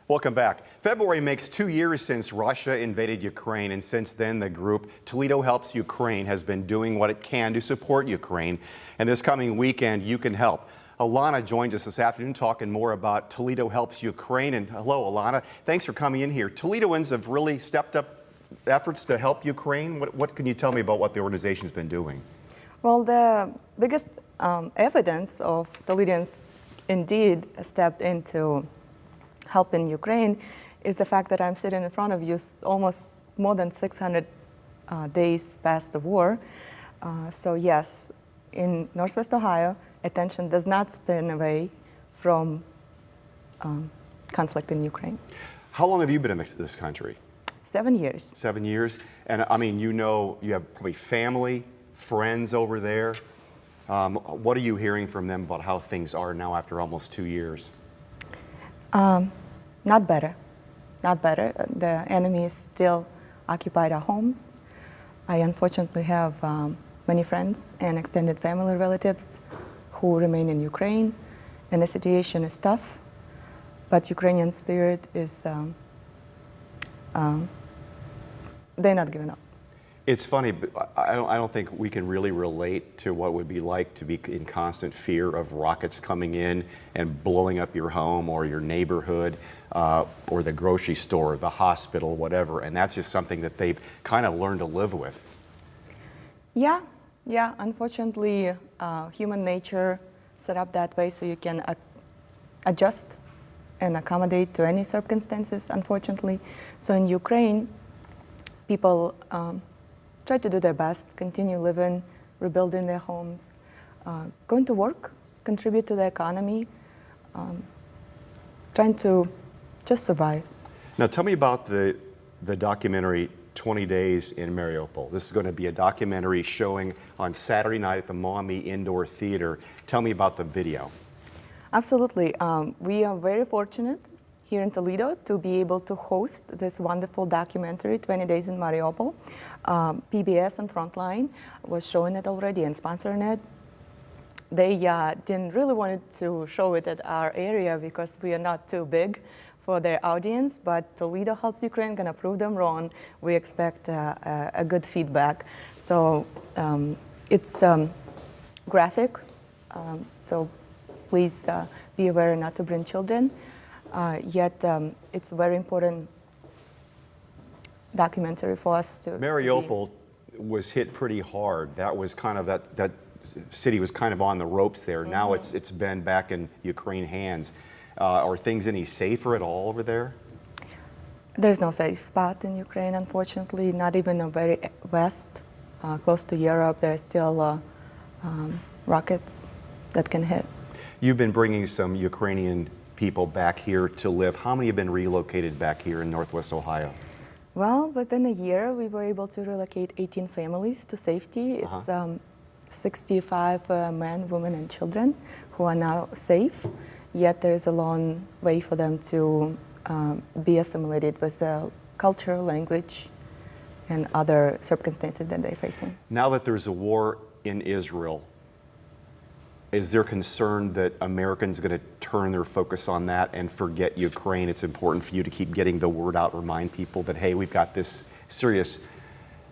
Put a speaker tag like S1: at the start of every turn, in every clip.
S1: Welcome back. February makes 2 years since Russia invaded Ukraine, and since then the group Toledo Helps Ukraine has been doing what it can to support Ukraine. And this coming weekend, you can help. Alona joins us this afternoon talking more about Toledo Helps Ukraine. And hello, Alona. Thanks for coming in here. Toledoans have really stepped up efforts to help Ukraine. What can you tell me about what the organization's been doing?
S2: Well, the biggest evidence of Toledoans indeed stepped into helping Ukraine is the fact that I'm sitting in front of you almost more than 600 days past the war. So yes, in Northwest Ohio, attention does not spin away from conflict in Ukraine.
S1: How long have you been in this country?
S2: 7 years.
S1: 7 years? And I mean, you have probably family, friends over there. What are you hearing from them about how things are now after almost 2 years?
S2: Not better. Not better. The enemy is still occupied our homes. I unfortunately have many friends and extended family relatives who remain in Ukraine, and the situation is tough, but Ukrainian spirit is, they're not giving up.
S1: It's funny, but I don't think we can really relate to what it would be like to be in constant fear of rockets coming in and blowing up your home or your neighborhood or the grocery store, the hospital, whatever. And that's just something that they've kind of learned to live with.
S2: Yeah. Unfortunately, human nature set up that way so you can adjust and accommodate to any circumstances, unfortunately. So in Ukraine, people try to do their best, continue living, rebuilding their homes, going to work, contribute to the economy, trying to just survive.
S1: Now tell me about the documentary 20 Days in Mariupol. This is going to be a documentary showing on Saturday night at the Mommy Indoor Theater. Tell me about the video. Absolutely.
S2: We are very fortunate here in Toledo to be able to host this wonderful documentary, 20 Days in Mariupol. PBS and Frontline was showing it already and sponsoring it. They didn't really want to show it at our area because we are not too big for their audience, but Toledo Helps Ukraine gonna prove them wrong. We expect a good feedback. So it's graphic, so please be aware not to bring children. Yet it's a very important documentary for us to
S1: Mariupol was hit pretty hard. That was kind of that city was kind of on the ropes there. Mm-hmm. Now it's been back in Ukraine hands. Are things any safer at all over there?
S2: There's no safe spot in Ukraine, unfortunately. Not even the very west, close to Europe. There are still rockets that can hit.
S1: You've been bringing some Ukrainian people back here to live. How many have been relocated back here in Northwest Ohio?
S2: Well, within a year, we were able to relocate 18 families to safety. It's 65 men, women, and children who are now safe. Yet there is a long way for them to be assimilated with the culture, language, and other circumstances that they're facing.
S1: Now that there's a war in Israel, is there concern that Americans are going to turn their focus on that and forget Ukraine? It's important for you to keep getting the word out, remind people that, hey, we've got this serious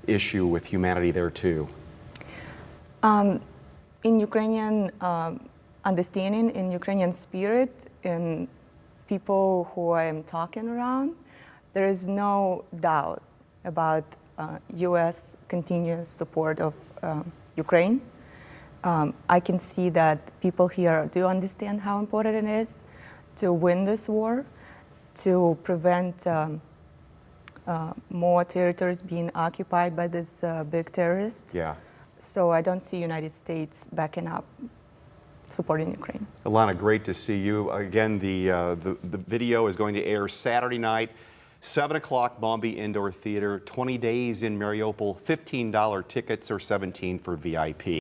S1: issue with humanity there too.
S2: In Ukrainian understanding, in Ukrainian spirit, in people who I am talking around, there is no doubt about U.S. continuous support of Ukraine. I can see that people here do understand how important it is to win this war, to prevent more territories being occupied by this big terrorist.
S1: Yeah.
S2: So I don't see United States backing up, supporting Ukraine.
S1: Alona, great to see you. Again, the video is going to air Saturday night, 7 o'clock, Mommy Indoor Theater, 20 Days in Mariupol, $15 tickets or $17 for VIP.